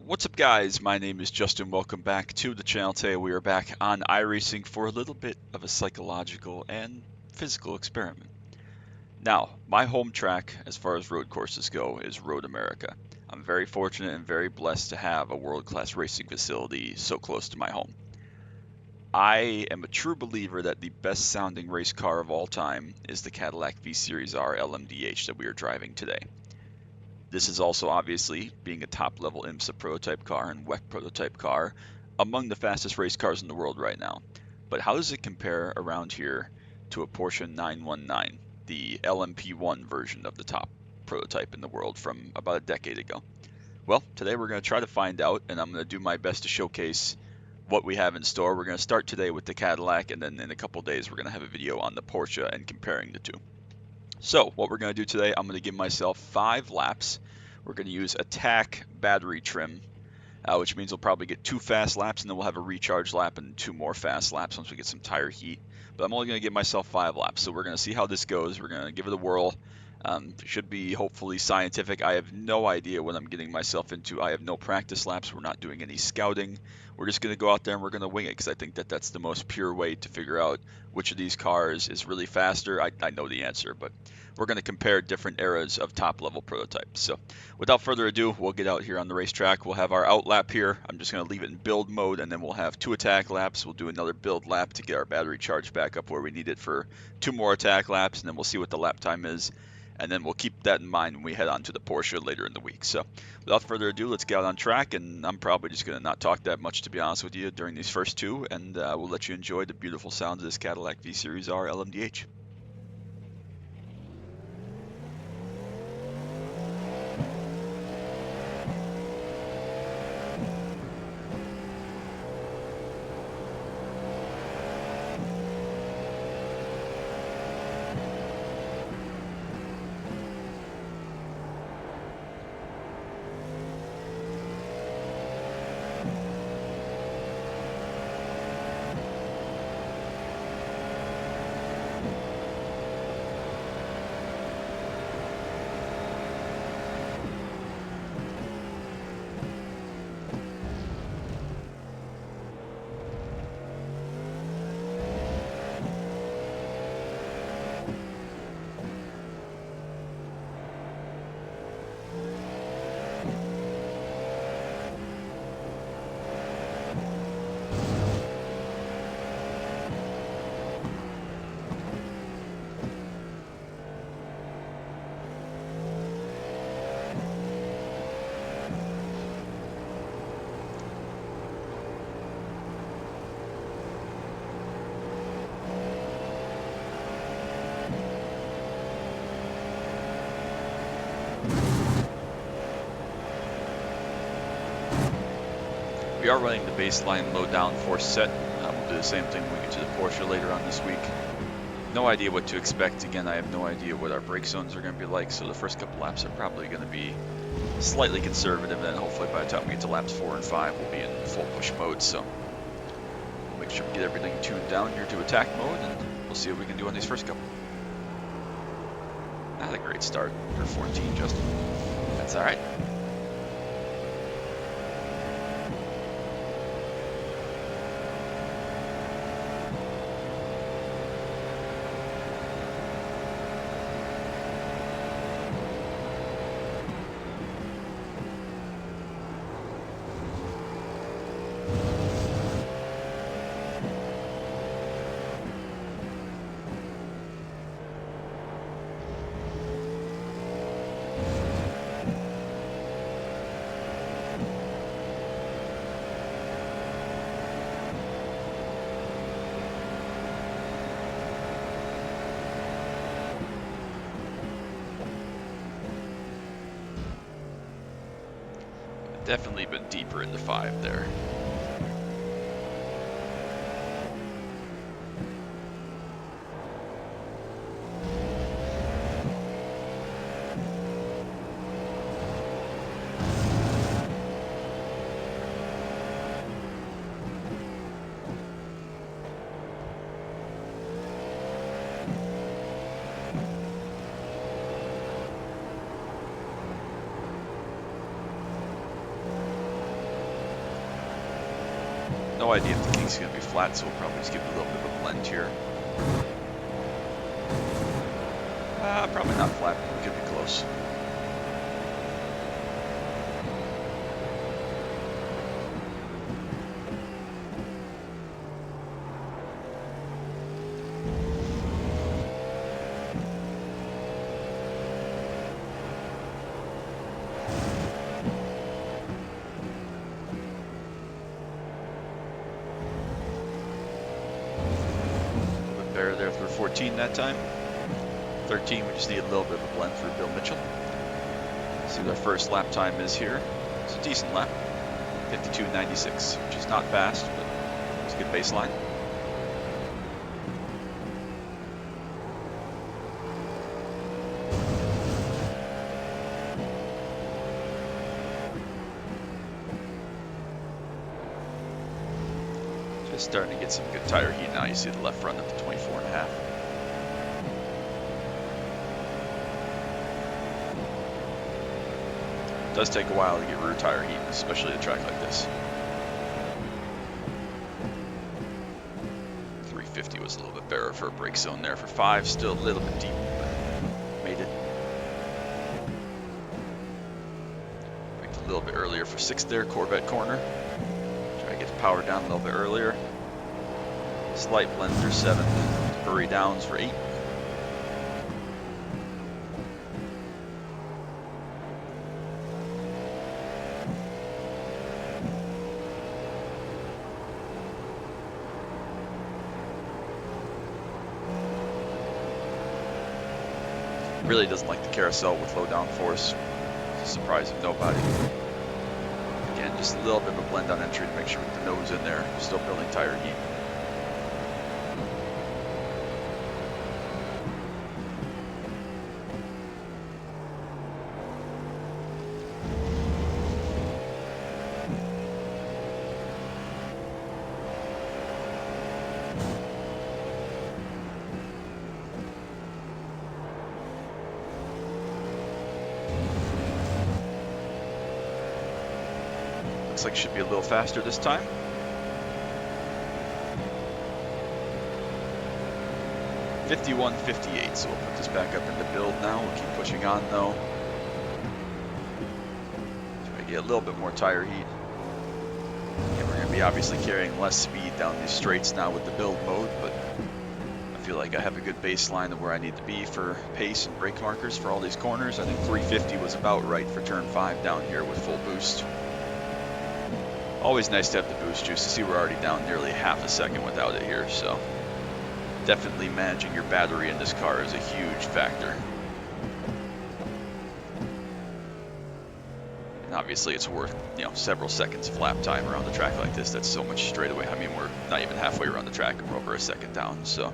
What's up, guys? My name is Justin. Welcome back to the channel. Today we are back on iRacing for a little bit of a psychological and physical experiment. Now, my home track as far as road courses go is Road America. I'm very fortunate and very blessed to have a world-class racing facility so close to my home. I am a true believer that the best sounding race car of all time is the Cadillac V-Series.R LMDH that we are driving today. This is also obviously, being a top-level IMSA prototype car and WEC prototype car, among the fastest race cars in the world right now. But how does it compare around here to a Porsche 919, the LMP1 version of the top prototype in the world from about a decade ago? Well, today we're going to try to find out, and I'm going to do my best to showcase what we have in store. We're going to start today with the Cadillac, and then in a couple days we're going to have a video on the Porsche and comparing the two. So what we're going to do today, I'm going to give myself 5 laps. We're going to use attack battery trim, which means we'll probably get 2 fast laps, and then we'll have a recharge lap and 2 more fast laps once we get some tire heat. But I'm only going to give myself 5 laps, so we're going to see how this goes. We're going to give it a whirl. It should be hopefully scientific. I have no idea what I'm getting myself into. I have no practice laps. We're not doing any scouting. We're just going to go out there and we're going to wing it, because I think that that's the most pure way to figure out which of these cars is really faster. I know the answer, but we're going to compare different eras of top-level prototypes. So without further ado, we'll get out here on the racetrack. We'll have our out lap here. I'm just going to leave it in build mode, and then we'll have 2 attack laps. We'll do another build lap to get our battery charged back up where we need it for 2 more attack laps, and then we'll see what the lap time is. And then we'll keep that in mind when we head on to the Porsche later in the week. So without further ado, let's get out on track, and I'm probably just going to not talk that much, to be honest with you, during these first 2, and we'll let you enjoy the beautiful sounds of this Cadillac V-Series.R LMDH. We are running the baseline low downforce set. We'll do the same thing when we get to the Porsche later on this week. No idea what to expect. Again, I have no idea what our brake zones are going to be like, so the first couple laps are probably going to be slightly conservative, and then hopefully by the time we get to laps 4 and 5, we'll be in full push mode. So we'll make sure we get everything tuned down here to attack mode, and we'll see what we can do on these first couple. Not a great start for 14, Justin. That's all right. Definitely been deeper into 5 there. No idea if the kink's going to be flat, so we'll probably just give it a little bit of a blend here. Probably not flat, but we could be close. Better there for 14 that time. 13, we just need a little bit of a blend for Bill Mitchell. See what our first lap time is here. It's a decent lap, 52.96, which is not fast, but it's a good baseline. Just starting to get some good tire heat now. You see the left front up to 24.5. It does take a while to get rear tire heat, especially at a track like this. 350 was a little bit better for a brake zone there. For 5, still a little bit deep, but made it. Braked a little bit earlier for 6 there, Corvette corner. Try to get the power down a little bit earlier. Slight blend for 7, hurry downs for 8. Really doesn't like the carousel with low downforce. Surprising nobody. Again, just a little bit of a blend on entry to make sure we get the nose in there. Still building tire heat. Looks like it should be a little faster this time. $51.58, so we'll put this back up into build now. We'll keep pushing on though. Try to get a little bit more tire heat. And we're going to be obviously carrying less speed down these straights now with the build mode, but I feel like I have a good baseline of where I need to be for pace and brake markers for all these corners. I think 350 was about right for turn 5 down here with full boost. Always nice to have the boost juice. To see we're already down nearly half a second without it here, so definitely managing your battery in this car is a huge factor. And obviously it's worth, you know, several seconds of lap time around the track like this. That's so much straightaway. I mean, we're not even halfway around the track and we're over a second down, so.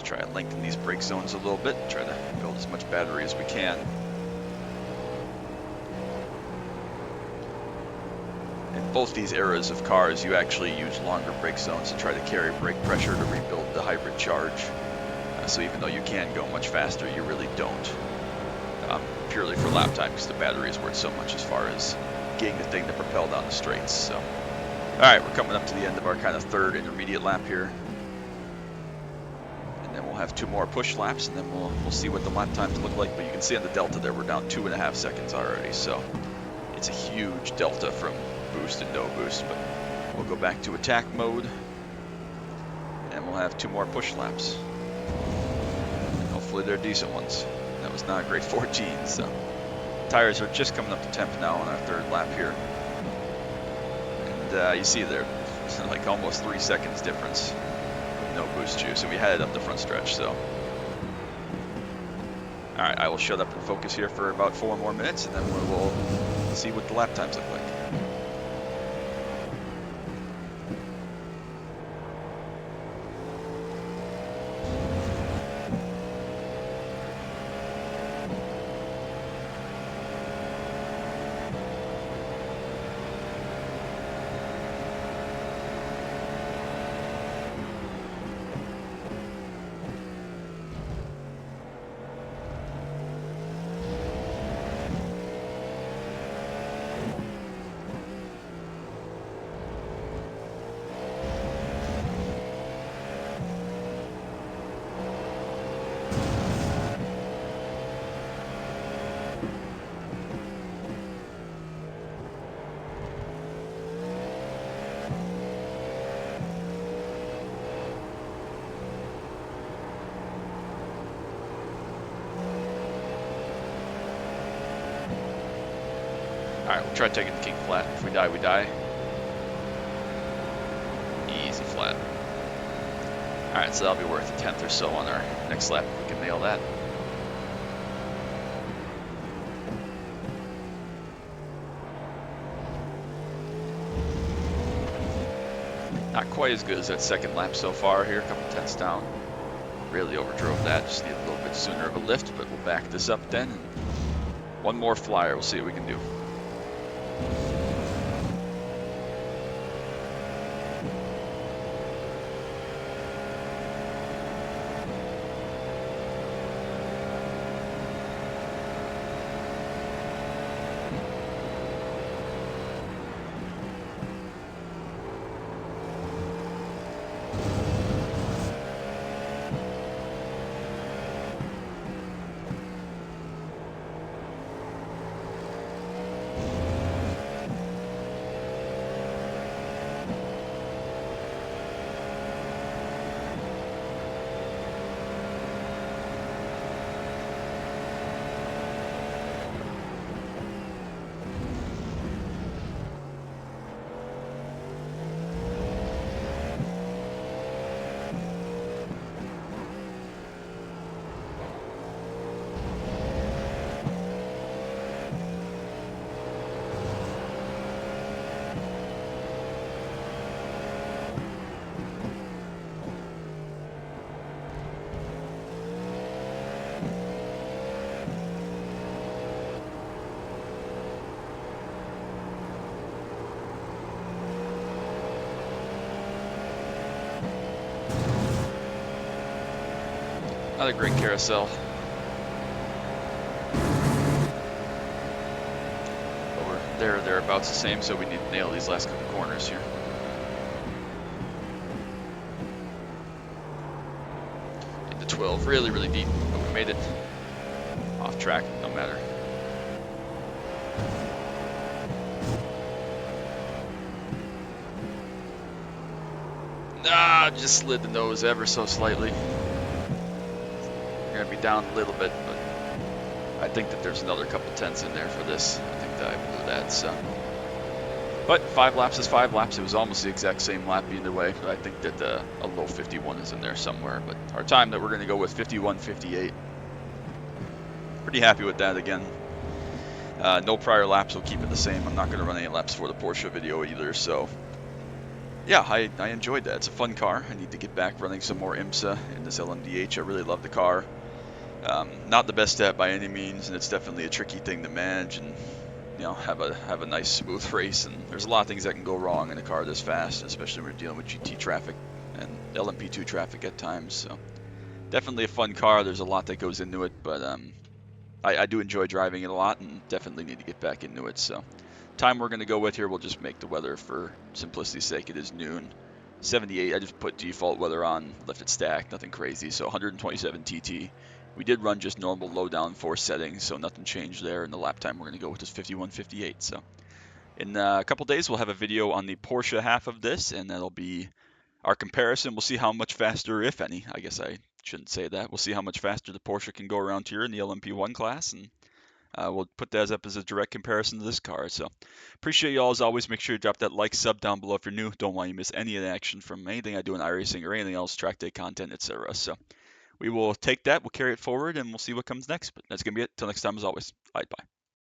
Try and lengthen these brake zones a little bit, try to build as much battery as we can. In both these eras of cars, you actually use longer brake zones to try to carry brake pressure to rebuild the hybrid charge. So even though you can go much faster, you really don't. Purely for lap time, because the battery is worth so much as far as getting the thing to propel down the straights. So, all right, we're coming up to the end of our kind of third intermediate lap here. Have 2 more push laps, and then we'll see what the lap times look like. But you can see on the delta there, we're down 2.5 seconds already, so it's a huge delta from boost and no boost. But we'll go back to attack mode, and we'll have 2 more push laps. And hopefully they're decent ones. That was not a great 14, so tires are just coming up to temp now on our 3rd lap here, and you see there, it's like almost 3 seconds difference. No boost juice, and we had it up the front stretch, so. Alright, I will shut up and focus here for about 4 more minutes, and then we will see what the lap times look like. Alright, we'll try taking the king flat. If we die, we die. Easy flat. Alright, so that'll be worth a 10th or so on our next lap if we can nail that. Not quite as good as that second lap so far here, a couple tenths down. Really overdrove that, just need a little bit sooner of a lift, but we'll back this up then. And one more flyer, we'll see what we can do. Another great carousel. But we're thereabouts the same, so we need to nail these last couple corners here. Into 12, really, really deep, but we made it. Off track, no matter. Ah, just slid the nose ever so slightly. Gonna be down a little bit, but I think that there's another couple tenths in there for this. I think that I blew that, so. But 5 laps is 5 laps. It was almost the exact same lap either way. But I think that a low 51 is in there somewhere. But our time that we're gonna go with 51:58. Pretty happy with that again. No prior laps will keep it the same. I'm not gonna run any laps for the Porsche video either, so. Yeah, I enjoyed that. It's a fun car. I need to get back running some more IMSA in this LMDH. I really love the car. Not the best at by any means, and it's definitely a tricky thing to manage and have a nice smooth race. And there's a lot of things that can go wrong in a car this fast, especially when we're dealing with GT traffic and LMP2 traffic at times. So definitely a fun car. There's a lot that goes into it, but I do enjoy driving it a lot, and definitely need to get back into it. So time we're going to go with here, we'll just make the weather for simplicity's sake. It is noon. 78, I just put default weather on, left it stacked, nothing crazy. So 127 TT. We did run just normal low downforce settings, so nothing changed there. And the lap time we're going to go with is 51:58. So in a couple days, we'll have a video on the Porsche half of this, and that'll be our comparison. We'll see how much faster, if any. I guess I shouldn't say that. We'll see how much faster the Porsche can go around here in the LMP1 class, and we'll put that up as a direct comparison to this car. So appreciate you all as always. Make sure you drop that like, sub down below if you're new. Don't want you to miss any of the action from anything I do in iRacing or anything else, track day content, etc. So we will take that, we'll carry it forward, and we'll see what comes next. But that's going to be it. Till next time, as always. Bye.